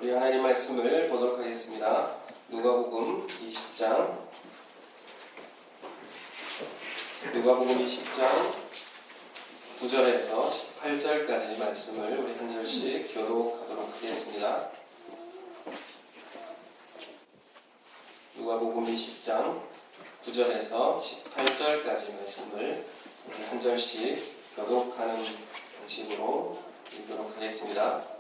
우리 하나님 말씀을 보도록 하겠습니다. 누가복음 20장 9절에서 18절까지 말씀을 우리 한 절씩 교독하도록 하겠습니다. 누가복음 20장 9절에서 18절까지 말씀을 우리 한 절씩 교독하는 방식으로 읽도록 하겠습니다.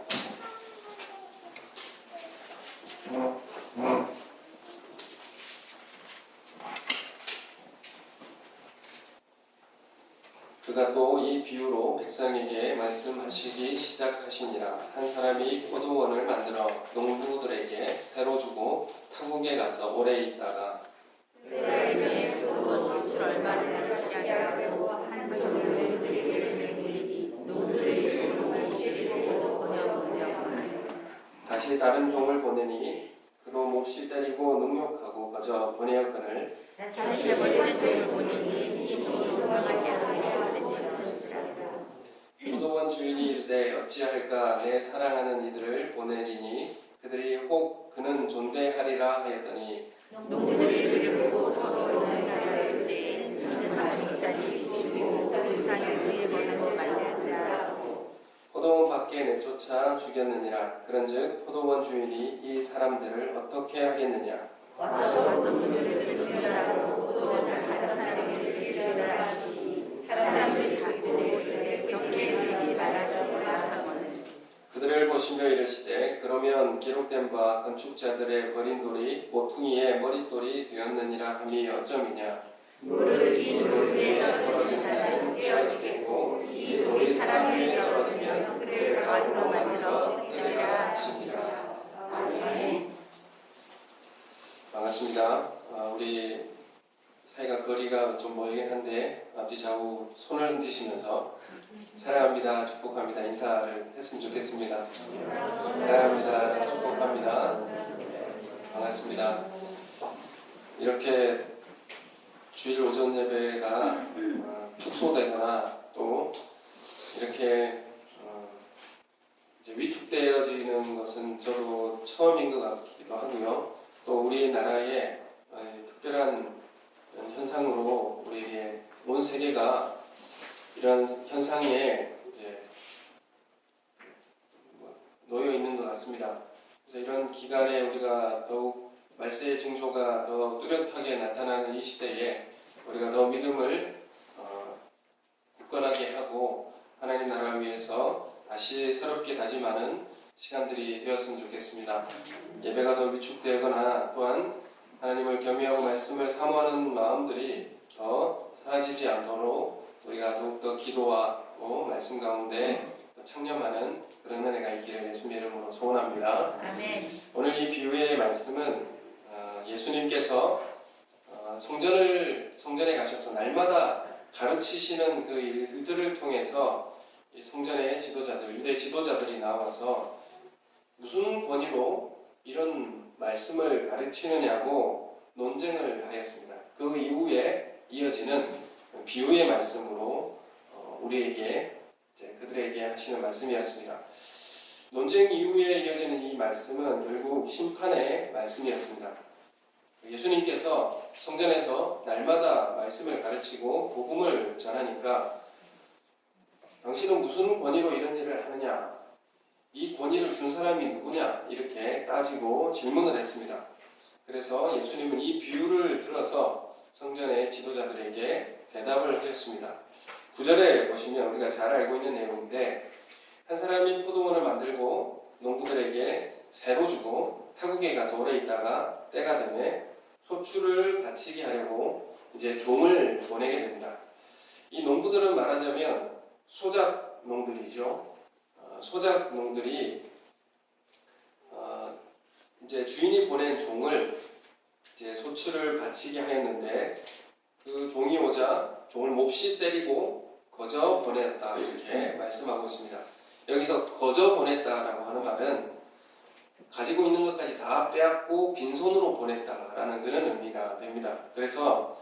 그가 또 이 비유로 백성에게 말씀하시기 시작하시니라. 한 사람이 포도원을 만들어 농부들에게 새로 주고 타국에 가서 오래 있다가 그날에 포도원 소출 얼마를 바치게 하려고 한 종류의 그에게 물리니 농부들이 종을 몹시 보고 거저보내었거늘 다시 다른 종을 보내니 그도 몹시 때리고 능욕하고 거저 보내었거늘 다시 세 번째 종을 보내니 이 종이 이상하게 하여 내쫓은지라. 포도원 주인이 이르되 어찌할까 내 사랑하는 이들을 보내리니 그들이 혹 그는 존대하리라 하였더니 농부들이 이를 보고 서로 말하여 때에 이는 상속자니 죽이고 그 유산을 우리의 것으로 만들자. 포도원 밖에 내쫓아 죽였느니라. 그런즉 포도원 주인이 이 사람들을 어떻게 하겠느냐. 와서 문들을 지으라고 포도원을 다른 사람에게 주라 하시니 사람들이 받고 이르되 경계에 들지 말아지 하거늘 그들을 보시며 이르시되 그러면 기록된 바 건축자들의 버린 돌이 모퉁이의 머릿돌이 되었느니라 함이 어쩌미냐. 무릇이 돌 위에 떨어진 자는 깨어지겠고 이 돌이 사람 위에 떨어지면 그를 가루로 만들어 흩으리라 하시니라. 아멘. 반갑습니다. 우리 사이가 거리가 좀 멀긴 한데 앞뒤 좌우 손을 흔드시면서 사랑합니다, 축복합니다 인사를 했으면 좋겠습니다. 사랑합니다, 축복합니다. 반갑습니다. 이렇게 주일 오전 예배가 축소되거나 또 이렇게 이제 위축되어지는 것은 저도 처음인 것 같기도 하고요. 또 우리나라의 특별한 현상으로 우리에게 온 세계가 이런 현상에 이제 놓여 있는 것 같습니다. 그래서 이런 기간에 우리가 더욱 말세의 징조가 더 뚜렷하게 나타나는 이 시대에 우리가 더 믿음을 굳건하게 하고 하나님 나라를 위해서 다시 새롭게 다짐하는 시간들이 되었으면 좋겠습니다. 예배가 더 위축되거나 또한 하나님을 겸유하고 말씀을 사모하는 마음들이 더 사라지지 않도록 우리가 더욱더 기도하고 말씀 가운데 창념하는 그런 은혜가 있기를 예수님의 이름으로 소원합니다. 아멘. 오늘 이 비유의 말씀은 예수님께서 성전에 가셔서 날마다 가르치시는 그 일들을 통해서 성전의 지도자들, 유대 지도자들이 나와서 무슨 권위로 이런 말씀을 가르치느냐고 논쟁을 하였습니다. 그 이후에 이어지는 비유의 말씀으로 우리에게 그들에게 하시는 말씀이었습니다. 논쟁 이후에 이어지는 이 말씀은 결국 심판의 말씀이었습니다. 예수님께서 성전에서 날마다 말씀을 가르치고 복음을 전하니까 당신은 무슨 권위로 이런 일을 하느냐? 이 권위를 준 사람이 누구냐? 이렇게 따지고 질문을 했습니다. 그래서 예수님은 이 비유를 들어서 성전의 지도자들에게 대답을 하셨습니다. 9절에 보시면 우리가 잘 알고 있는 내용인데 한 사람이 포도원을 만들고 농부들에게 새로 주고 타국에 가서 오래 있다가 때가 되매 소출을 바치게 하려고 이제 종을 보내게 됩니다. 이 농부들은 말하자면 소작 농들이죠. 소작 농들이 이제 주인이 보낸 종을 이제 소출을 바치게 하였는데 그 종이 오자 종을 몹시 때리고 거저 보냈다 이렇게 말씀하고 있습니다. 여기서 거저 보냈다라고 하는 말은 가지고 있는 것까지 다 빼앗고 빈손으로 보냈다라는 그런 의미가 됩니다. 그래서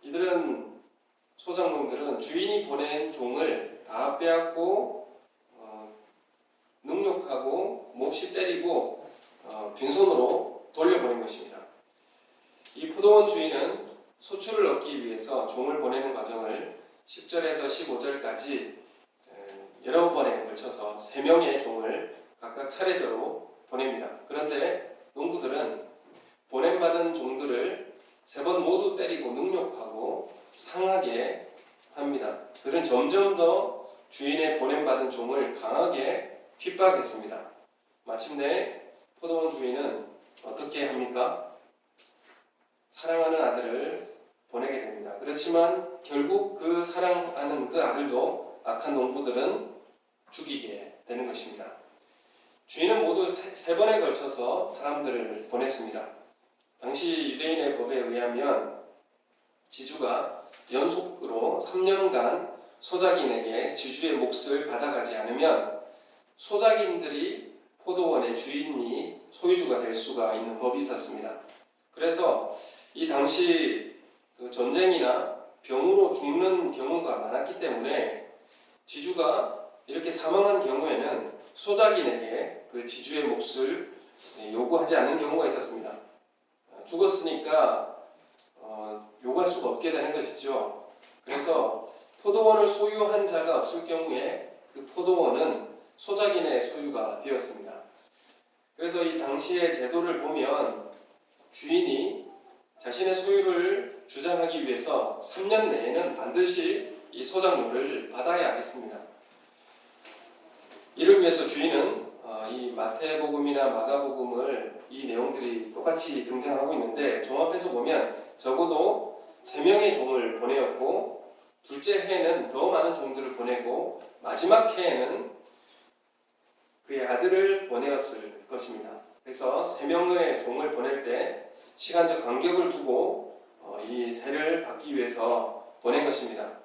이들은 소작농들은 주인이 보낸 종을 다 빼앗고 능욕하고 몹시 때리고 빈손으로 돌려보낸 것입니다. 이 포도원 주인은 소출을 얻기 위해서 종을 보내는 과정을 10절에서 15절까지 여러 번에 걸쳐서 3명의 종을 각각 차례대로 보냅니다. 그런데 농부들은 보냄받은 종들을 3번 모두 때리고 능욕하고 상하게 합니다. 그들은 점점 더 주인의 보냄받은 종을 강하게 핍박했습니다. 마침내 포도원 주인은 어떻게 합니까? 사랑하는 아들을 보내게 됩니다. 그렇지만 결국 그 사랑하는 그 아들도 악한 농부들은 죽이게 되는 것입니다. 주인은 모두 3번에 걸쳐서 사람들을 보냈습니다. 당시 유대인의 법에 의하면 지주가 연속으로 3년간 소작인에게 지주의 몫을 받아가지 않으면 소작인들이 포도원의 주인이 소유주가 될 수가 있는 법이 있었습니다. 그래서 이 당시 전쟁이나 병으로 죽는 경우가 많았기 때문에 지주가 이렇게 사망한 경우에는 소작인에게 그 지주의 몫을 요구하지 않는 경우가 있었습니다. 죽었으니까 요구할 수가 없게 되는 것이죠. 그래서 포도원을 소유한 자가 없을 경우에 그 포도원은 소작인의 소유가 되었습니다. 그래서 이 당시의 제도를 보면 주인이 자신의 소유를 주장하기 위해서 3년 내에는 반드시 이 소작료를 받아야 하겠습니다. 이를 위해서 주인은 이 마태복음이나 마가복음을 이 내용들이 똑같이 등장하고 있는데 종합해서 보면 적어도 3명의 종을 보내었고 둘째 해에는 더 많은 종들을 보내고 마지막 해에는 그의 아들을 보내었을 것입니다. 그래서 3명의 종을 보낼 때 시간적 간격을 두고 이 세를 받기 위해서 보낸 것입니다.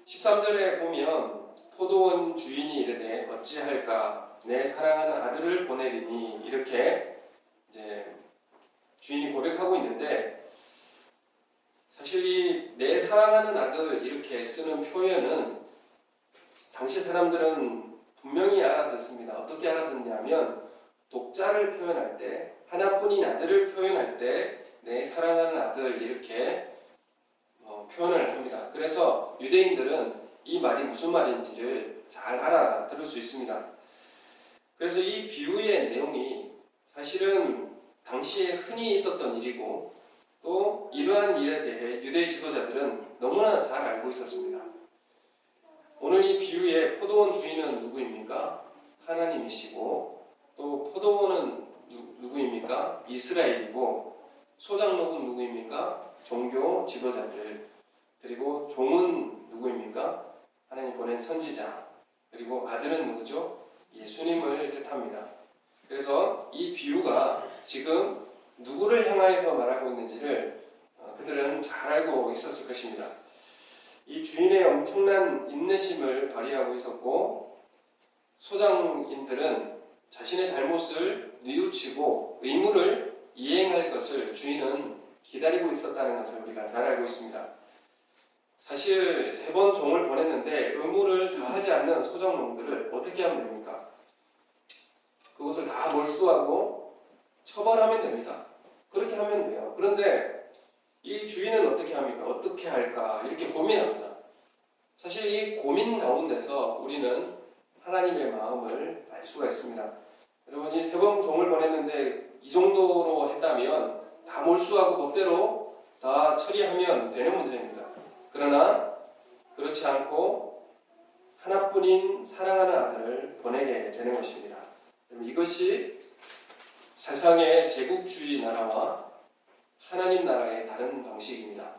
13절에 보면 포도원 주인이 이르되 어찌할까 내 사랑하는 아들을 보내리니 이렇게 이제 주인이 고백하고 있는데 사실 이 내 사랑하는 아들 이렇게 쓰는 표현은 당시 사람들은 분명히 알아듣습니다. 어떻게 알아듣냐면 독자를 표현할 때 하나뿐인 아들을 표현할 때 내 사랑하는 아들 이렇게 표현을 합니다. 그래서 유대인들은 이 말이 무슨 말인지를 잘 알아들을 수 있습니다. 그래서 이 비유의 내용이 사실은 당시에 흔히 있었던 일이고 또 이러한 일에 대해 유대 지도자들은 너무나 잘 알고 있었습니다. 오늘 이 비유의 포도원 주인은 누구입니까? 하나님이시고 또 포도원은 누구입니까? 이스라엘이고 소작농은 누구입니까? 종교 지도자들. 그리고 종은 누구입니까? 하나님 보낸 선지자. 그리고 아들은 누구죠? 예수님을 뜻합니다. 그래서 이 비유가 지금 누구를 향하여서 말하고 있는지를 그들은 잘 알고 있었을 것입니다. 이 주인의 엄청난 인내심을 발휘하고 있었고 소장인들은 자신의 잘못을 뉘우치고 의무를 이행할 것을 주인은 기다리고 있었다는 것을 우리가 잘 알고 있습니다. 사실 3번 종을 보냈는데 의무를 다하지 않는 소작농들을 어떻게 하면 됩니까? 그것을 다 몰수하고 처벌하면 됩니다. 그렇게 하면 돼요. 그런데 이 주인은 어떻게 합니까? 어떻게 할까? 이렇게 고민합니다. 사실 이 고민 가운데서 우리는 하나님의 마음을 알 수가 있습니다. 여러분 이 3번 종을 보냈는데 이 정도로 했다면 다 몰수하고 법대로 다 처리하면 되는 문제입니다. 그러나 그렇지 않고 하나뿐인 사랑하는 아들을 보내게 되는 것입니다. 이것이 세상의 제국주의 나라와 하나님 나라의 다른 방식입니다.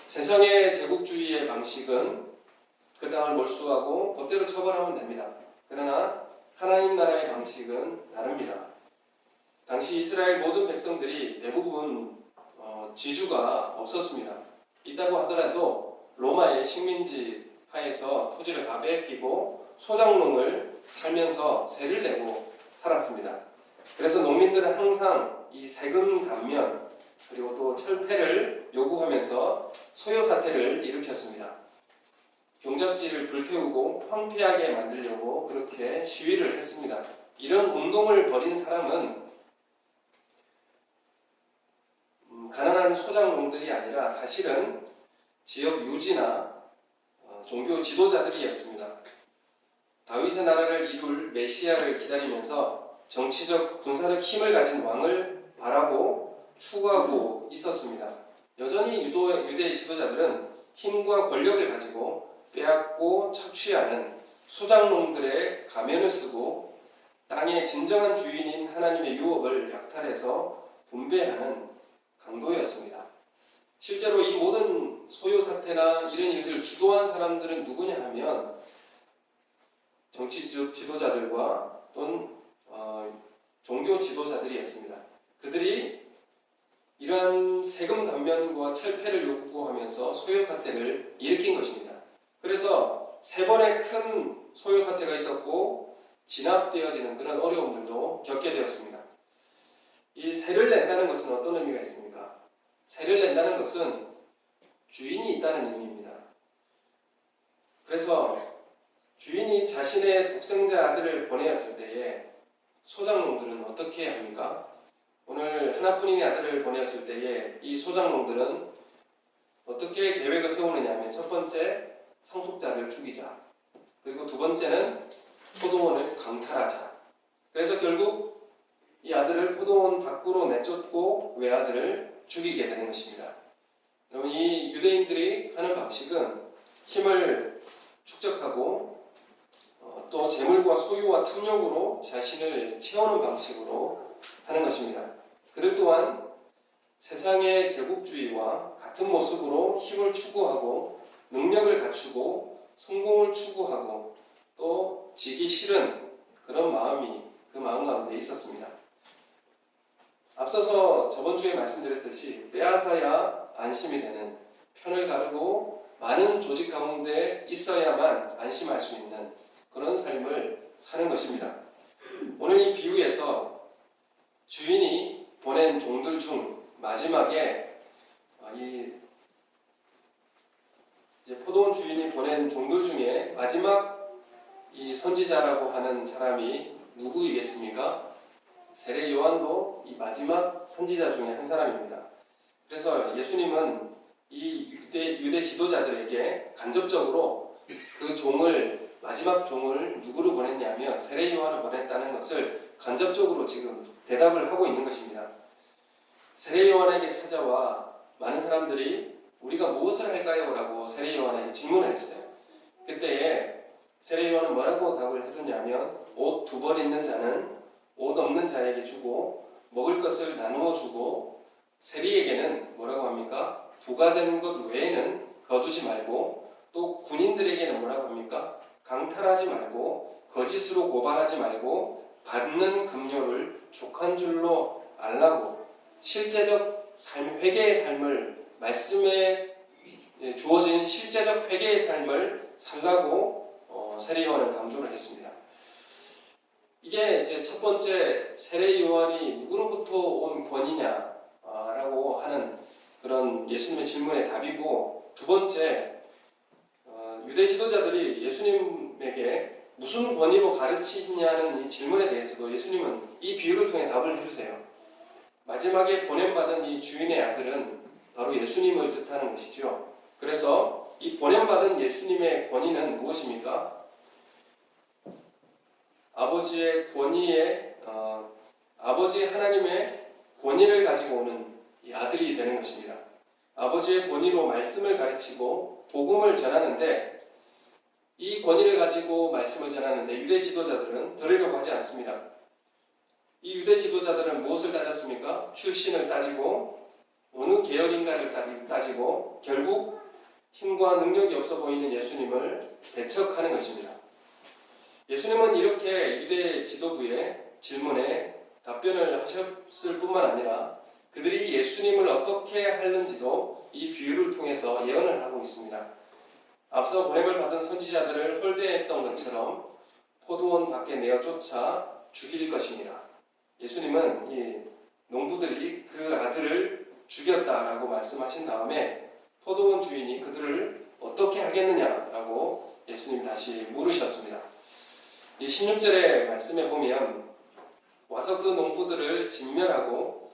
세상의 제국주의의 방식은 그 땅을 몰수하고 법대로 처벌하면 됩니다. 그러나 하나님 나라의 방식은 다릅니다. 당시 이스라엘 모든 백성들이 대부분 지주가 없었습니다. 있다고 하더라도 로마의 식민지 하에서 토지를 다 뺏기고 소작농을 살면서 세를 내고 살았습니다. 그래서 농민들은 항상 이 세금 감면 그리고 또 철폐를 요구하면서 소요 사태를 일으켰습니다. 경작지를 불태우고 황폐하게 만들려고 그렇게 시위를 했습니다. 이런 운동을 벌인 사람은 단순한 소장농들이 아니라 사실은 지역 유지나 종교 지도자들이었습니다. 다윗의 나라를 이룰 메시아를 기다리면서 정치적, 군사적 힘을 가진 왕을 바라고 추구하고 있었습니다. 여전히 유대 지도자들은 힘과 권력을 가지고 빼앗고 착취하는 소장농들의 가면을 쓰고 땅의 진정한 주인인 하나님의 유업을 약탈해서 분배하는 강도였습니다. 실제로 이 모든 소요 사태나 이런 일들을 주도한 사람들은 누구냐 하면 정치 지도자들과 또는 종교 지도자들이었습니다. 그들이 이러한 세금 감면과 철폐를 요구하면서 소요 사태를 일으킨 것입니다. 그래서 3번의 큰 소요 사태가 있었고 진압되어지는 그런 어려움들도 겪게 되었습니다. 이 세를 낸다는 것은 어떤 의미가 있습니까? 세를 낸다는 것은 주인이 있다는 의미입니다. 그래서 주인이 자신의 독생자 아들을 보내었을 때에 소장농들은 어떻게 해야 합니까? 오늘 하나뿐인 아들을 보내었을 때에 이 소장농들은 어떻게 계획을 세우느냐 하면 첫 번째, 상속자를 죽이자. 그리고 두 번째는 포도원을 강탈하자. 그래서 결국 이 아들을 포도원 밖으로 내쫓고 외아들을 죽이게 되는 것입니다. 여러분, 이 유대인들이 하는 방식은 힘을 축적하고 또 재물과 소유와 탐욕으로 자신을 채우는 방식으로 하는 것입니다. 그들 또한 세상의 제국주의와 같은 모습으로 힘을 추구하고 능력을 갖추고 성공을 추구하고 또 지기 싫은 그런 마음이 그 마음 가운데 있었습니다. 앞서서 저번 주에 말씀드렸듯이 빼앗아야 안심이 되는, 편을 가르고 많은 조직 가운데 있어야만 안심할 수 있는 그런 삶을 사는 것입니다. 오늘 이 비유에서 주인이 보낸 종들 중 마지막에 이제 포도원 주인이 보낸 종들 중에 마지막 이 선지자라고 하는 사람이 누구이겠습니까? 세례 요한도 이 마지막 선지자 중에 한 사람입니다. 그래서 예수님은 이 유대 지도자들에게 간접적으로 그 종을, 마지막 종을 누구로 보냈냐면 세례 요한을 보냈다는 것을 간접적으로 지금 대답을 하고 있는 것입니다. 세례 요한에게 찾아와 많은 사람들이 우리가 무엇을 할까요? 라고 세례 요한에게 질문을 했어요. 그때에 세례 요한은 뭐라고 답을 해주냐면 옷 2벌 있는 자는 옷 없는 자에게 주고 먹을 것을 나누어 주고 세리에게는 뭐라고 합니까? 부과된 것 외에는 거두지 말고 또 군인들에게는 뭐라고 합니까? 강탈하지 말고 거짓으로 고발하지 말고 받는 급료를 족한 줄로 알라고 실제적 삶, 회개의 삶을 말씀에 주어진 실제적 회개의 삶을 살라고 세례 요한은 강조를 했습니다. 이게 이제 첫 번째 세례 요한이 누구로부터 온 권위냐라고 하는 그런 예수님의 질문의 답이고, 두 번째 유대 지도자들이 예수님에게 무슨 권위로 가르치냐는 이 질문에 대해서도 예수님은 이 비유를 통해 답을 해주세요. 마지막에 보냄받은 이 주인의 아들은 바로 예수님을 뜻하는 것이죠. 그래서 이 보냄받은 예수님의 권위는 무엇입니까? 아버지의 권위에 아버지 하나님의 권위를 가지고 오는 이 아들이 되는 것입니다. 아버지의 권위로 말씀을 가르치고 복음을 전하는데, 이 권위를 가지고 말씀을 전하는데 유대 지도자들은 들으려고 하지 않습니다. 이 유대 지도자들은 무엇을 따졌습니까? 출신을 따지고 어느 계열인가를 따지고 결국 힘과 능력이 없어 보이는 예수님을 배척하는 것입니다. 예수님은 이렇게 유대 지도부의 질문에 답변을 하셨을 뿐만 아니라 그들이 예수님을 어떻게 하는지도 이 비유를 통해서 예언을 하고 있습니다. 앞서 보냄을 받은 선지자들을 홀대했던 것처럼 포도원 밖에 내어 쫓아 죽일 것입니다. 예수님은 이 농부들이 그 아들을 죽였다라고 말씀하신 다음에 포도원 주인이 그들을 어떻게 하겠느냐라고 예수님 다시 물으셨습니다. 이 16절의 말씀에 보면 와서 그 농부들을 진멸하고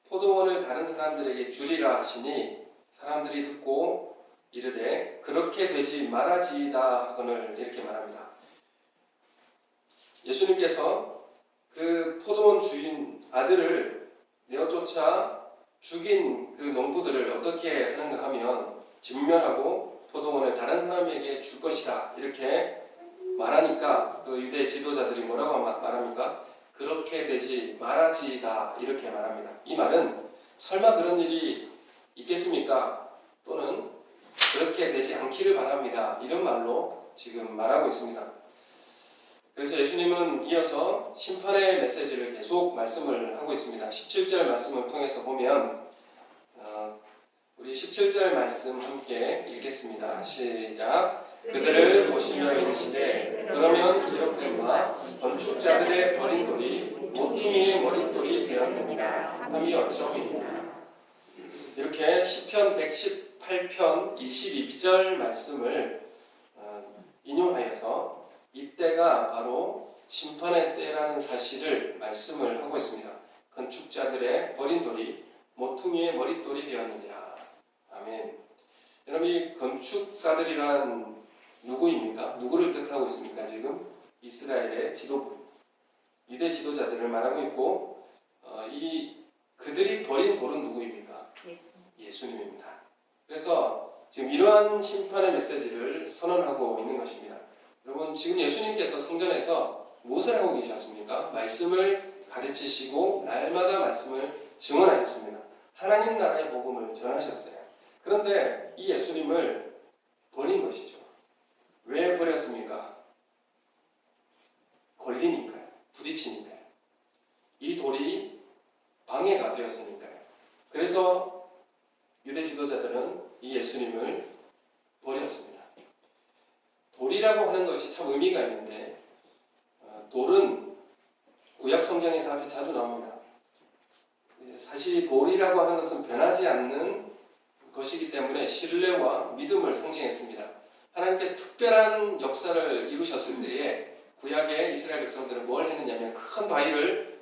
포도원을 다른 사람들에게 주리라 하시니 사람들이 듣고 이르되 그렇게 되지 말아지이다 하거늘 이렇게 말합니다. 예수님께서 그 포도원 주인 아들을 내어쫓아 죽인 그 농부들을 어떻게 하는가 하면 진멸하고 포도원을 다른 사람에게 줄 것이다 이렇게 말하니까 그 유대 지도자들이 뭐라고 말합니까? 그렇게 되지 말아지이다 이렇게 말합니다. 이 말은 설마 그런 일이 있겠습니까? 또는 그렇게 되지 않기를 바랍니다. 이런 말로 지금 말하고 있습니다. 그래서 예수님은 이어서 심판의 메시지를 계속 말씀을 하고 있습니다. 17절 말씀을 통해서 보면 우리 17절 말씀 함께 읽겠습니다. 시작. 그들을 보시며 이르시되 그러면 기록된 바 건축자들의 버린 돌이 모퉁이의 머릿돌이 되었느니라 함이 어쩌니냐. 이렇게 시편 118편 22절 말씀을 인용하여서 이때가 바로 심판의 때라는 사실을 말씀을 하고 있습니다. 건축자들의 버린 돌이 모퉁이의 머릿돌이 되었느니라. 아멘. 여러분, 이 건축가들이란 누구입니까? 누구를 뜻하고 있습니까? 지금 이스라엘의 지도부, 유대 지도자들을 말하고 있고 그들이 버린 돌은 누구입니까? 예수님입니다. 그래서 지금 이러한 심판의 메시지를 선언하고 있는 것입니다. 여러분, 지금 예수님께서 성전에서 무엇을 하고 계셨습니까? 말씀을 가르치시고 날마다 말씀을 증언하셨습니다. 하나님 나라의 복음을 전하셨어요. 그런데 이 예수님을 버린 것이죠. 왜 버렸습니까? 걸리니까요. 부딪히니까요. 이 돌이 방해가 되었으니까요. 그래서 유대 지도자들은 이 예수님을 버렸습니다. 돌이라고 하는 것이 참 의미가 있는데 돌은 구약 성경에서 아주 자주 나옵니다. 사실 돌이라고 하는 것은 변하지 않는 것이기 때문에 신뢰와 믿음을 상징했습니다. 하나님께서 특별한 역사를 이루셨을 때에 구약의 이스라엘 백성들은 뭘 했느냐면 큰 바위를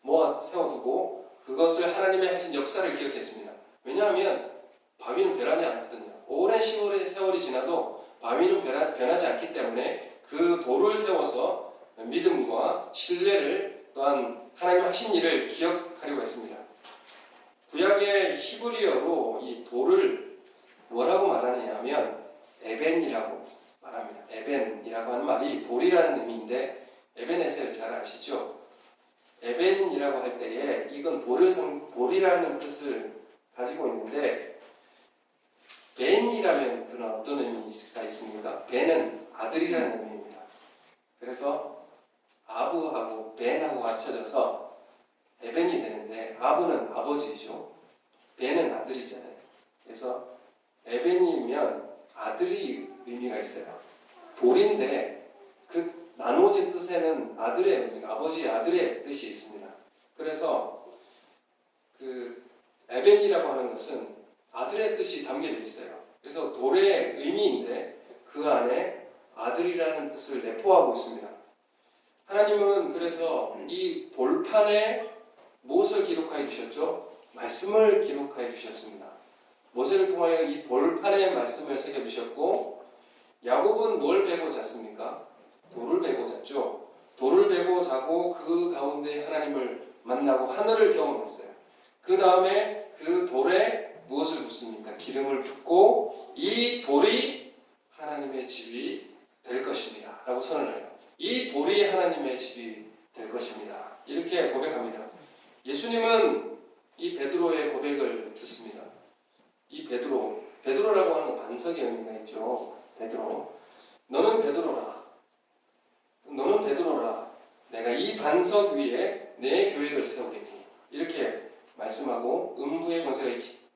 모아 세워두고 그것을 하나님의 하신 역사를 기억했습니다. 왜냐하면 바위는 변하지 않거든요. 오랜 세월이 지나도 바위는 변하지 않기 때문에 그 돌을 세워서 믿음과 신뢰를 또한 하나님 하신 일을 기억하려고 했습니다. 구약의 히브리어로 이 돌을 뭐라고 말하느냐 하면 에벤이라고 말합니다. 에벤이라고 하는 말이 돌이라는 의미인데 에벤에셀 잘 아시죠? 에벤이라고 할 때에 이건 돌이라는 뜻을 가지고 있는데 벤이라면 그런 어떤 의미가 있습니까? 벤은 아들이라는 의미입니다. 그래서 아부하고 벤하고 합쳐져서 에벤이 되는데 아부는 아버지이죠. 벤은 아들이잖아요. 그래서 에벤이면 아들이 의미가 있어요. 돌인데 그 나누어진 뜻에는 아들의 의미가 아버지 아들의 뜻이 있습니다. 그래서 그 에벤이라고 하는 것은 아들의 뜻이 담겨져 있어요. 그래서 돌의 의미인데 그 안에 아들이라는 뜻을 내포하고 있습니다. 하나님은 그래서 이 돌판에 무엇을 기록하여 주셨죠? 말씀을 기록하여 주셨습니다. 모세를 통하여 이 돌판에 말씀을 새겨주셨고 야곱은 뭘 베고 잤습니까? 돌을 베고 잤죠. 돌을 베고 자고 그 가운데 하나님을 만나고 하늘을 경험했어요. 그 다음에 그 돌에 무엇을 붓습니까? 기름을 붓고 이 돌이 하나님의 집이 될 것입니다 라고 선언해요. 이 돌이 하나님의 집이 될 것입니다. 이렇게 고백합니다. 예수님은 이 베드로의 고백을 듣습니다. 이 베드로라고 하는 반석의 의미가 있죠. 베드로, 너는 베드로라. 내가 이 반석 위에 내 교회를 세우리니 이렇게 말씀하고 음부의 권세가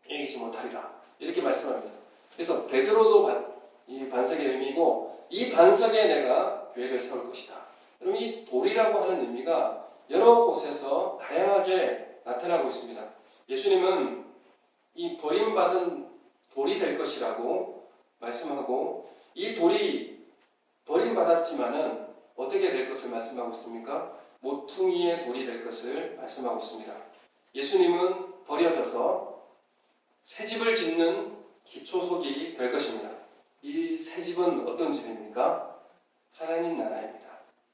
이기지 못하리라 이렇게 말씀합니다. 그래서 베드로도 이 반석의 의미고 이 반석에 내가 교회를 세울 것이다. 여러분, 이 돌이라고 하는 의미가 여러 곳에서 다양하게 나타나고 있습니다. 예수님은 이 버림받은 돌이 될 것이라고 말씀하고 이 돌이 버림받았지만은 어떻게 될 것을 말씀하고 있습니까? 모퉁이의 돌이 될 것을 말씀하고 있습니다. 예수님은 버려져서 새 집을 짓는 기초석이 될 것입니다. 이 새 집은 어떤 집입니까? 하나님 나라입니다.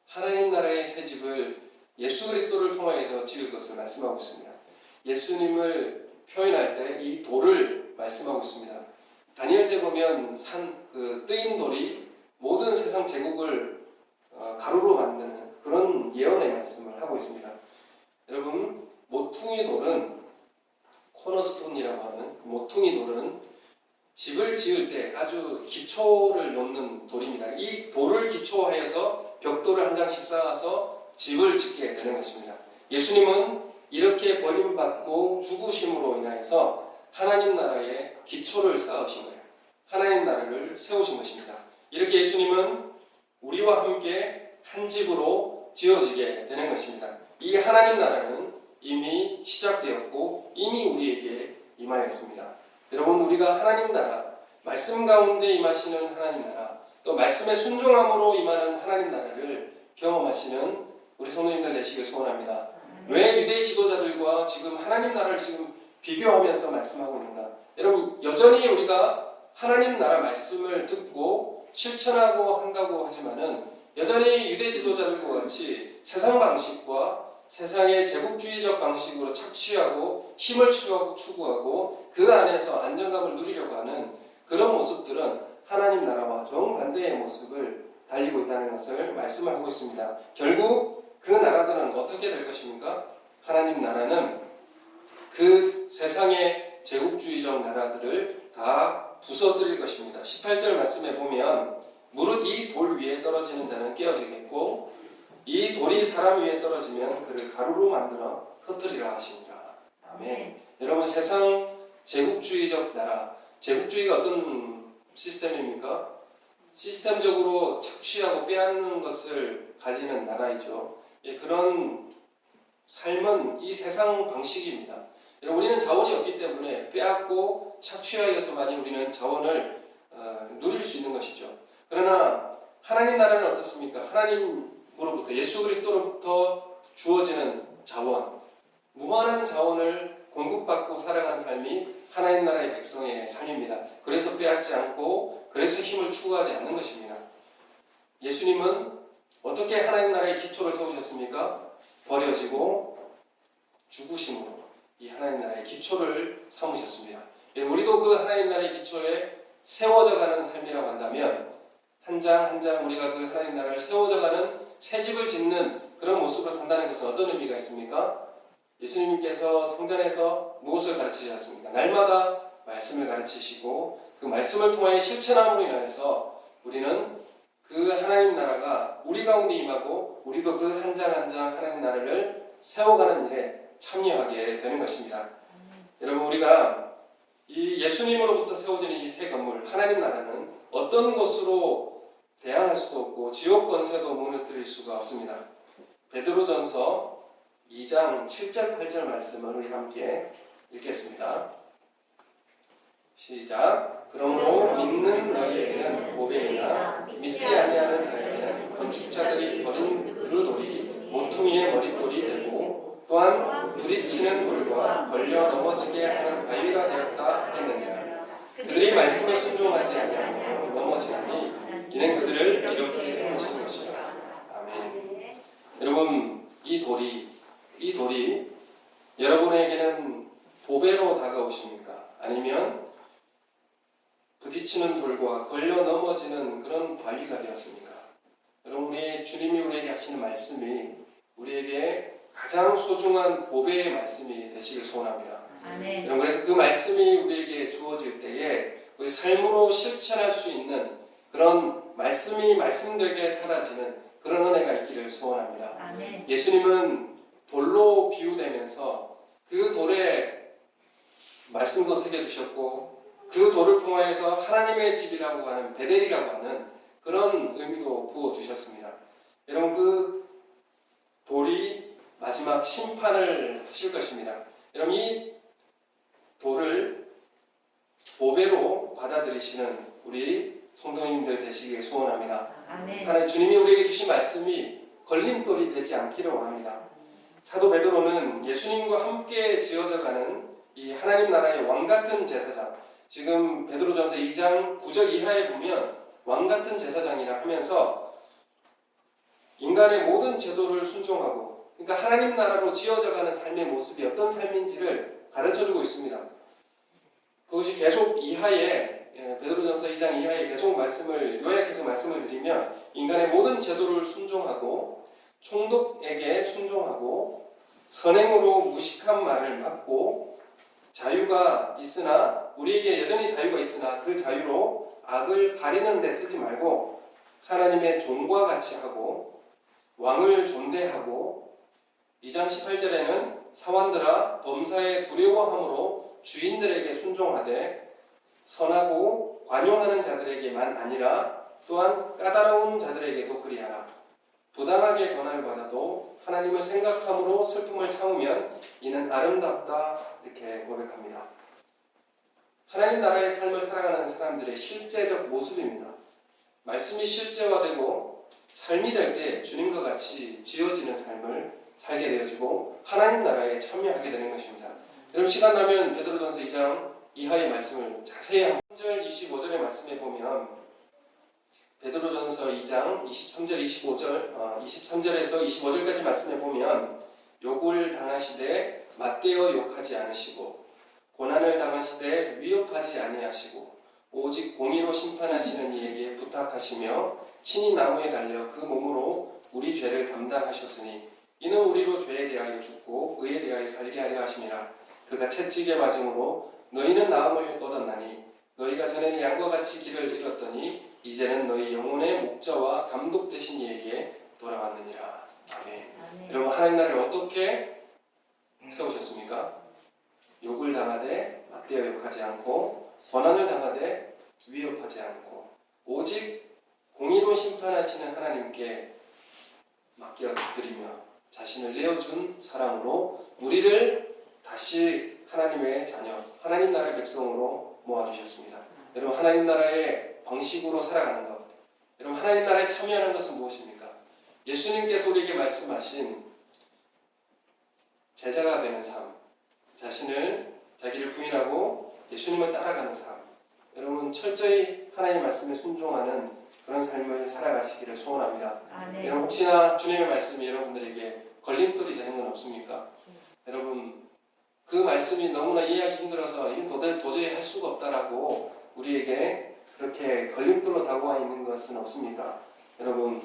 하나님 나라의 새 집을 예수 그리스도를 통하여서 지을 것을 말씀하고 있습니다. 예수님을 표현할 때 이 돌을 말씀하고 있습니다. 다니엘서에 보면 뜨인 돌이 모든 세상 제국을 가루로 만드는 그런 예언의 말씀을 하고 있습니다. 여러분, 모퉁이 돌은 코너스톤이라고 하는 모퉁이 돌은 집을 지을 때 아주 기초를 놓는 돌입니다. 이 돌을 기초하여서 벽돌을 한 장씩 쌓아서 집을 짓게 되는 것입니다. 예수님은 이렇게 버림받고 죽으심으로 인하여서 하나님 나라의 기초를 쌓으신 거예요. 하나님 나라를 세우신 것입니다. 이렇게 예수님은 우리와 함께 한 집으로 지어지게 되는 것입니다. 이 하나님 나라는 이미 시작되었고 이미 우리에게 임하였습니다. 여러분, 우리가 하나님 나라, 말씀 가운데 임하시는 하나님 나라, 또 말씀의 순종함으로 임하는 하나님 나라를 경험하시는 우리 성도님들 되시길 소원합니다. 왜 유대 지도자들과 지금 하나님 나라를 지금 비교하면서 말씀하고 있는가? 여러분, 여전히 우리가 하나님 나라 말씀을 듣고 실천하고 한다고 하지만은 여전히 유대 지도자들과 같이 세상 방식과 세상의 제국주의적 방식으로 착취하고 힘을 추구하고 그 안에서 안정감을 누리려고 하는 그런 모습들은 하나님 나라와 정반대의 모습을 달리고 있다는 것을 말씀하고 있습니다. 결국 그 나라들은 어떻게 될 것입니까? 하나님 나라는 그 세상의 제국주의적 나라들을 다 부서뜨릴 것입니다. 18절 말씀에 보면 무릇 이 돌 위에 떨어지는 자는 깨어지겠고 이 돌이 사람 위에 떨어지면 그를 가루로 만들어 흩으리라 하십니다. 아멘. 여러분, 세상 제국주의적 나라, 제국주의가 어떤 시스템입니까? 시스템적으로 착취하고 빼앗는 것을 가지는 나라이죠. 그런 삶은 이 세상 방식입니다. 여러분, 우리는 자원이 없기 때문에 빼앗고 착취하여서만이 우리는 자원을 누릴 수 있는 것이죠. 그러나 하나님 나라는 어떻습니까? 하나님으로부터, 예수 그리스도로부터 주어지는 자원, 무한한 자원을 공급받고 살아가는 삶이 하나님 나라의 백성의 삶입니다. 그래서 빼앗지 않고 그래서 힘을 추구하지 않는 것입니다. 예수님은 어떻게 하나님 나라의 기초를 세우셨습니까? 버려지고 죽으심으로 이 하나님 나라의 기초를 삼으셨습니다. 우리도 그 하나님 나라의 기초에 세워져가는 삶이라고 한다면 한 장 한 장 우리가 그 하나님 나라를 세워져가는 새 집을 짓는 그런 모습으로 산다는 것은 어떤 의미가 있습니까? 예수님께서 성전에서 무엇을 가르치셨습니까? 날마다 말씀을 가르치시고 그 말씀을 통하여 실천함으로 인하여서 우리는 그 하나님 나라가 우리 가운데 임하고 우리도 그 한 장 한 장 하나님 나라를 세워가는 일에 참여하게 되는 것입니다. 여러분, 우리가 이 예수님으로부터 세워지는 이 새 건물 하나님 나라는 어떤 것으로 대항할 수도 없고 지옥 권세도 무너뜨릴 수가 없습니다. 베드로전서 2장 7절 8절 말씀을 우리 함께 읽겠습니다. 시작. 그러므로 믿는 너희에게는 보배이나 믿지 아니하는 자에게는 건축자들이 버린 그 돌이 모퉁이의 머릿돌이 되고 또한 부딪히는 돌과 걸려 넘어지게 하는 바위가 되었다 했느니라. 그들이 말씀에 순종하지 아니하고 넘어지니 이는 그들을 이렇게 세우신 것이라. 아멘. 여러분, 이 돌이 여러분에게는 보배로 다가오십니까? 아니면 부딪히는 돌과 걸려 넘어지는 그런 바위가 되었습니까? 여러분, 우리 주님이 우리에게 하시는 말씀이 우리에게 가장 소중한 보배의 말씀이 되시길 소원합니다. 아멘. 여러분, 그래서 그 말씀이 우리에게 주어질 때에 우리 삶으로 실천할 수 있는 그런 말씀이 말씀되게 사라지는 그런 은혜가 있기를 소원합니다. 아멘. 예수님은 돌로 비유되면서 그 돌에 말씀도 새겨주셨고 그 돌을 통하여서 하나님의 집이라고 하는 베델이라고 하는 그런 의미도 부어주셨습니다. 여러분, 그 돌이 마지막 심판을 하실 것입니다. 여러분, 이 돌을 보배로 받아들이시는 우리 성도님들 되시길 소원합니다. 아멘. 하나님, 주님이 우리에게 주신 말씀이 걸림돌이 되지 않기를 원합니다. 사도 베드로는 예수님과 함께 지어져가는 이 하나님 나라의 왕 같은 제사장, 지금 베드로전서 2장 9절 이하에 보면 왕 같은 제사장이라 하면서 인간의 모든 제도를 순종하고, 그러니까 하나님 나라로 지어져가는 삶의 모습이 어떤 삶인지를 가르쳐주고 있습니다. 그것이 계속 이하에, 베드로전서 2장 이하에 계속 요약해서 말씀을 드리면, 인간의 모든 제도를 순종하고 총독에게 순종하고 선행으로 무식한 말을 막고, 자유가 있으나, 우리에게 여전히 자유가 있으나 그 자유로 악을 가리는 데 쓰지 말고 하나님의 종과 같이 하고 왕을 존대하고, 2장 18절에는 사환들아 범사에 두려워함으로 주인들에게 순종하되 선하고 관용하는 자들에게만 아니라 또한 까다로운 자들에게도 그리하라. 부당하게 권한을 받아도 하나님을 생각함으로 슬픔을 참으면 이는 아름답다. 이렇게 고백합니다. 하나님 나라의 삶을 살아가는 사람들의 실제적 모습입니다. 말씀이 실제화되고 삶이 될 때 주님과 같이 지어지는 삶을 살게 되어지고 하나님 나라에 참여하게 되는 것입니다. 여러분 시간 나면 베드로전서 2장 이하의 말씀을 자세히 3절 25절의 말씀에 보면, 베드로전서 2장 23절 25절 23절에서 25절까지 말씀에 보면, 욕을 당하시되 맞대어 욕하지 않으시고 고난을 당하시되 위협하지 아니하시고 오직 공의로 심판하시는 이에게 부탁하시며 친히 나무에 달려 그 몸으로 우리 죄를 담당하셨으니 이는 우리로 죄에 대하여 죽고 의에 대하여 살게 하려 하심이라. 그가 채찍에 맞음으로 너희는 나음을 얻었나니 너희가 전에는 양과 같이 길을 잃었더니 이제는 너희 영혼의 목자와 감독 되신 이에게 돌아왔느니라. 아멘. 여러분 하나님 나라를 어떻게 세우셨습니까? 욕을 당하되 맞대어 욕하지 않고 고난을 당하되 위협하지 않고 오직 공의로 심판하시는 하나님께 맡겨드리며 자신을 내어준 사랑으로 우리를 다시 하나님의 자녀, 하나님 나라의 백성으로 모아주셨습니다. 여러분 하나님 나라의 방식으로 살아가는 것, 여러분 하나님 나라에 참여하는 것은 무엇입니까? 예수님께서 우리에게 말씀하신 제자가 되는 삶, 자기를 부인하고 예수님을 따라가는 삶, 여러분 철저히 하나님의 말씀에 순종하는 그런 삶을 살아가시기를 소원합니다. 아멘. 여러분 혹시나 주님의 말씀이 여러분들에게 걸림돌이 되는 건 없습니까? 여러분 그 말씀이 너무나 이해하기 힘들어서 이건 도저히 할 수가 없다라고 우리에게 그렇게 걸림돌로 다가와 있는 것은 없습니까? 여러분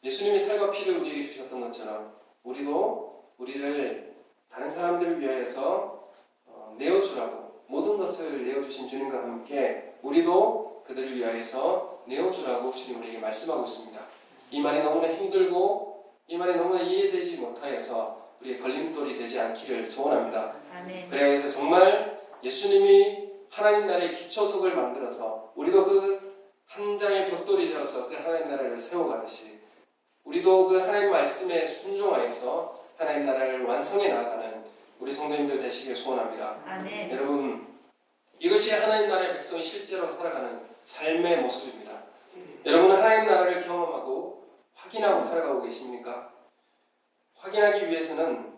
예수님이 살과 피를 우리에게 주셨던 것처럼 우리도 우리를 다른 사람들을 위하여서 내어주라고, 모든 것을 내어주신 주님과 함께 우리도 그들을 위하여서 내어주라고 주님 우리에게 말씀하고 있습니다. 이 말이 너무나 힘들고 이 말이 너무나 이해되지 못하여서 우리의 걸림돌이 되지 않기를 소원합니다. 아멘. 그래서 정말 예수님이 하나님 나라의 기초석을 만들어서 우리도 그 한 장의 벽돌이 되어서 그 하나님 나라를 세워가듯이 우리도 그 하나님 말씀에 순종하여서 하나님 나라를 완성해 나아가는 우리 성도님들 되시길 소원합니다. 아멘. 여러분 이것이 하나님 나라의 백성이 실제로 살아가는 삶의 모습입니다. 여러분은 하나님 나라를 경험하고 확인하고 살아가고 계십니까? 확인하기 위해서는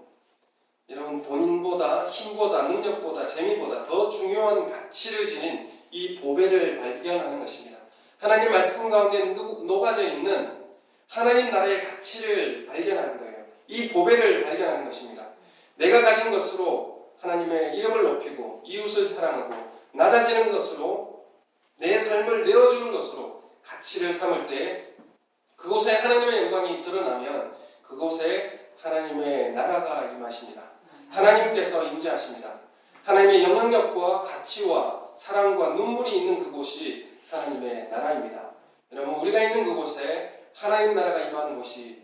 여러분 본인보다 힘보다 능력보다 재미보다 더 중요한 가치를 지닌 이 보배를 발견하는 것입니다. 하나님 말씀 가운데 녹아져 있는 하나님 나라의 가치를 발견하는 거예요. 이 보배를 발견하는 것입니다. 내가 가진 것으로 하나님의 이름을 높이고 이웃을 사랑하고 낮아지는 것으로 내 삶을 내어주는 것으로 가치를 삼을 때 그곳에 하나님의 영광이 드러나면 그곳에 하나님의 나라가 임하십니다. 하나님께서 임재하십니다. 하나님의 영향력과 가치와 사랑과 눈물이 있는 그곳이 하나님의 나라입니다. 여러분 우리가 있는 그곳에 하나님 나라가 임하는 곳이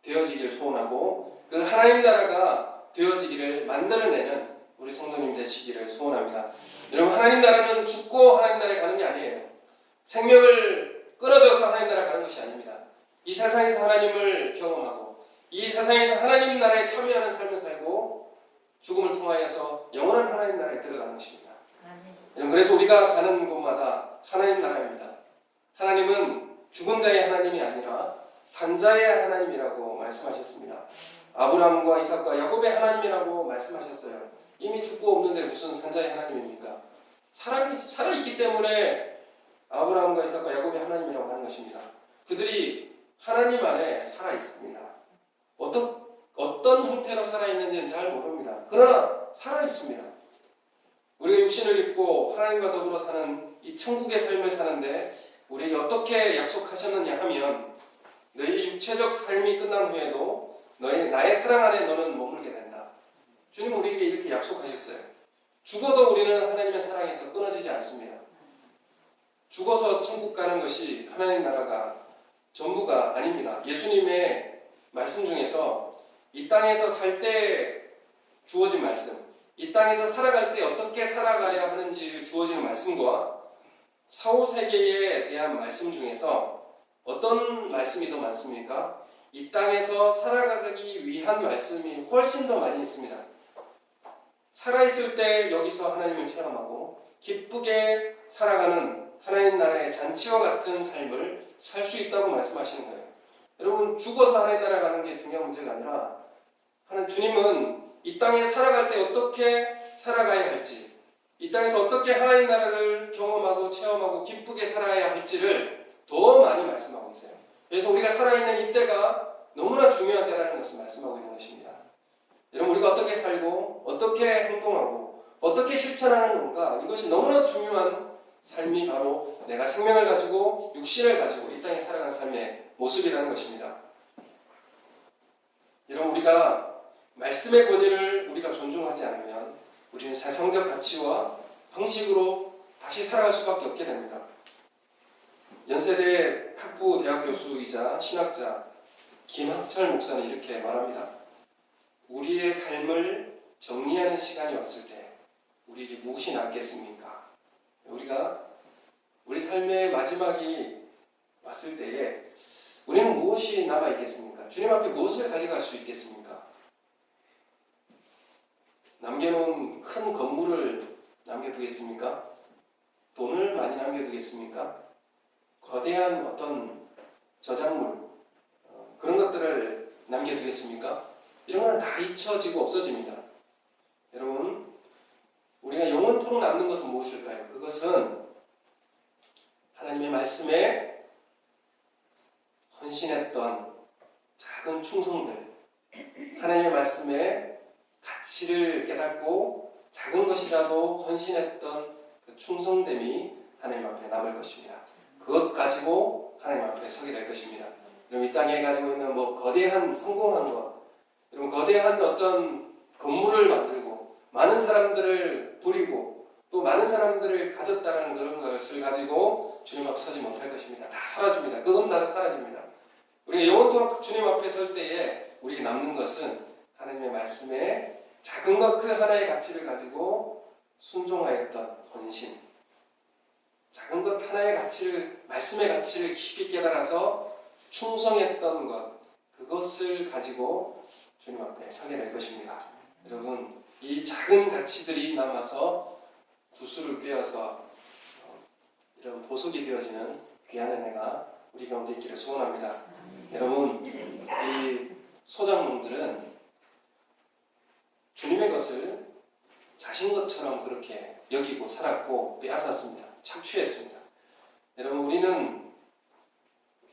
되어지기를 소원하고 그 하나님 나라가 되어지기를 만들어내는 우리 성도님 되시기를 소원합니다. 여러분 하나님 나라는 죽고 하나님 나라에 가는 게 아니에요. 생명을 끊어져서 하나님 나라에 가는 것이 아닙니다. 이 세상에서 하나님을 경험하고 이 세상에서 하나님 나라에 참여하는 삶을 살고 죽음을 통하여서 영원한 하나님 나라에 들어가는 것입니다. 아멘. 그래서 우리가 가는 곳마다 하나님 나라입니다. 하나님은 죽은 자의 하나님이 아니라 산자의 하나님이라고 말씀하셨습니다. 아브라함과 이삭과 야곱의 하나님이라고 말씀하셨어요. 이미 죽고 없는데 무슨 산자의 하나님입니까? 살아있기 때문에 아브라함과 이삭과 야곱의 하나님이라고 하는 것입니다. 그들이 하나님 안에 살아있습니다. 어떤 형태로 살아있는지는 잘 모릅니다. 그러나 살아있습니다. 우리가 육신을 입고 하나님과 더불어 사는 이 천국의 삶을 사는데 우리에게 어떻게 약속하셨느냐 하면 너희 육체적 삶이 끝난 후에도 나의 사랑 안에 너는 머물게 된다. 주님 우리에게 이렇게 약속하셨어요. 죽어도 우리는 하나님의 사랑에서 끊어지지 않습니다. 죽어서 천국 가는 것이 하나님 나라가 전부가 아닙니다. 예수님의 말씀 중에서 이 땅에서 살 때 주어진 말씀, 이 땅에서 살아갈 때 어떻게 살아가야 하는지 주어지는 말씀과 사후세계에 대한 말씀 중에서 어떤 말씀이 더 많습니까? 이 땅에서 살아가기 위한 말씀이 훨씬 더 많이 있습니다. 살아있을 때 여기서 하나님을 체험하고 기쁘게 살아가는 하나님 나라의 잔치와 같은 삶을 살 수 있다고 말씀하시는 거예요. 여러분 죽어서 하나님 나라 가는 게 중요한 문제가 아니라 주님은 이 땅에 살아갈 때 어떻게 살아가야 할지, 이 땅에서 어떻게 하나님 나라를 경험하고 체험하고 기쁘게 살아야 할지를 더 많이 말씀하고 있어요. 그래서 우리가 살아있는 이때가 너무나 중요한 때라는 것을 말씀하고 있는 것입니다. 여러분 우리가 어떻게 살고 어떻게 행동하고 어떻게 실천하는 건가, 이것이 너무나 중요한 삶이 바로 내가 생명을 가지고 육신을 가지고 이 땅에 살아가는 삶의 모습이라는 것입니다. 여러분 우리가 말씀의 권위를 우리가 존중하지 않으면 우리는 세상적 가치와 방식으로 다시 살아갈 수밖에 없게 됩니다. 연세대 학부 대학 교수이자 신학자 김학철 목사는 이렇게 말합니다. 우리의 삶을 정리하는 시간이 왔을 때 우리에게 무엇이 남겠습니까? 우리가 우리 삶의 마지막이 왔을 때에 우리는 무엇이 남아있겠습니까? 주님 앞에 무엇을 가져갈 수 있겠습니까? 남겨놓은 큰 건물을 남겨두겠습니까? 돈을 많이 남겨두겠습니까? 거대한 어떤 저작물, 그런 것들을 남겨두겠습니까? 이런 건 다 잊혀지고 없어집니다. 여러분, 우리가 영원토록 남는 것은 무엇일까요? 그것은 하나님의 말씀에 헌신했던 작은 충성들, 하나님의 말씀에 가치를 깨닫고 작은 것이라도 헌신했던 그 충성됨이 하나님 앞에 남을 것입니다. 그것 가지고 하나님 앞에 서게 될 것입니다. 그럼 이 땅에 가지고 있는 거대한 성공한 것, 여러분 거대한 어떤 건물을 만들고 많은 사람들을 부리고 또 많은 사람들을 가졌다는 그런 것을 가지고 주님 앞에 서지 못할 것입니다. 다 사라집니다. 그건 다 사라집니다. 우리가 영원토록 주님 앞에 설 때에 우리에게 남는 것은 하나님의 말씀에 작은 것 그 하나의 가치를 가지고 순종하였던 헌신, 작은 것 하나의 가치를, 말씀의 가치를 깊이 깨달아서 충성했던 것, 그것을 가지고 주님 앞에 서게 될 것입니다. 여러분, 이 작은 가치들이 남아서 구슬을 꿰어서 이런 보석이 되어지는 귀한 은혜가 우리 가운데 있기를 소원합니다. 여러분, 이 소장농들은 주님의 것을 자신 것처럼 그렇게 여기고 살았고 빼앗았습니다. 착취했습니다. 여러분 우리는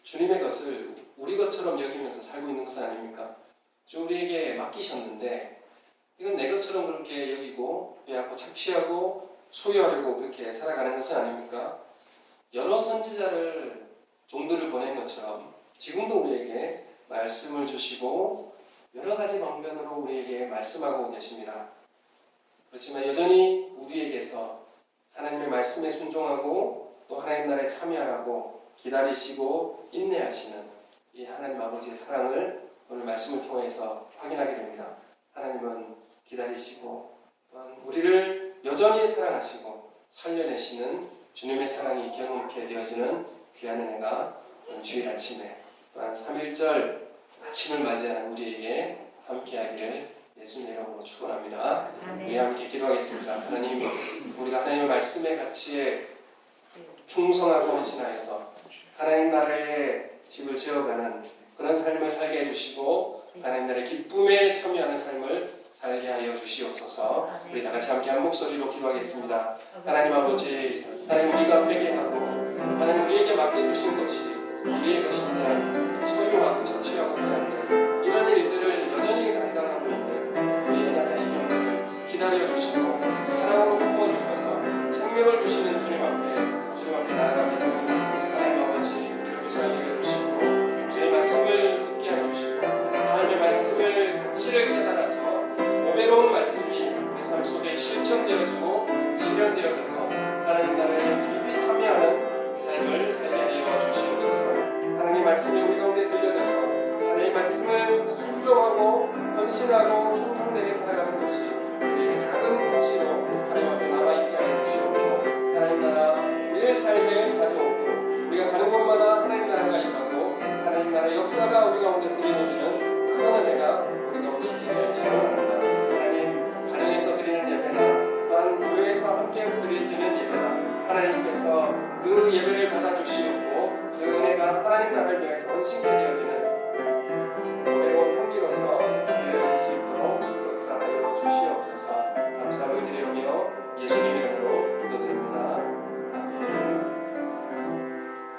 주님의 것을 우리 것처럼 여기면서 살고 있는 것은 아닙니까? 우리에게 맡기셨는데 이건 내 것처럼 그렇게 여기고 빼앗고 착취하고 소유하려고 그렇게 살아가는 것은 아닙니까? 여러 선지자를 종들을 보낸 것처럼 지금도 우리에게 말씀을 주시고 여러 가지 방면으로 우리에게 말씀하고 계십니다. 그렇지만 여전히 우리에게서 하나님의 말씀에 순종하고 또 하나님 나라에 참여하고 기다리시고 인내하시는 이 하나님 아버지의 사랑을 오늘 말씀을 통해서 확인하게 됩니다. 하나님은 기다리시고 또한 우리를 여전히 사랑하시고 살려내시는 주님의 사랑이 경험케 되어지는 귀한 은혜가 주일 아침에 또한 3.1절 아침을 맞이하는 우리에게 함께하기를 예수님의 이름으로 축원합니다. 우리 함께 기도하겠습니다. 하나님, 우리가 하나님의 말씀의 가치에 충성하고 헌신하여서 하나님 나라의 집을 지어가는 그런 삶을 살게 해주시고 하나님 나라의 기쁨에 참여하는 삶을 살게 하여 주시옵소서. 우리 다 같이 함께 한 목소리로 기도하겠습니다. 하나님 아버지, 하나님 우리가 회개하고 하나님 우리에게 맡겨주신 것이 우리의 것이냐 소유하고 자취하고 그냥 이런 일들을 여전히 감당하고 있는 우리 하나님의 신령들을 기다려주시고 사랑으로 품어주셔서 생명을 주시는 주님 앞에 나아가게 됩니다. 하나님 아버지 우리를 불쌍히 여겨주시고 주의 말씀을 듣게 해주시고 하나님의 말씀을 가치를 깨달아서 보배로운 말씀이 우리 삶 속에 실천되어지고 실현되어져서 하나님 나라에 깊이 참여하는 삶을 살게 되어 주시옵소서. 하나님 말씀이 우리 가운데 들려져서 하나님 말씀을 순종하고 헌신하고 충성되게 살아가는 것이 우리에게 작은 가치로 하나님 앞에 남아있게 하여 주시옵고 하나님 나라 우리의 삶에 가져오고 우리가 가는 곳마다 하나님 나라가 임하고 하나님 나라 역사가 우리 가운데 드리워지는 큰 은혜가 우리 가운데 있게 하여 소원합니다. 하나님 가정에서 드리는 예배나 또한 교회에서 함께 드리는 예배나 하나님께서 그 예배를 받아주시옵고 그 은혜가 하나님 나라를 위해서 헌신케 되어지는 보배로운 향기로서 드려질 수 있도록 역사하여 주시옵소서. 감사를 드리며 예수님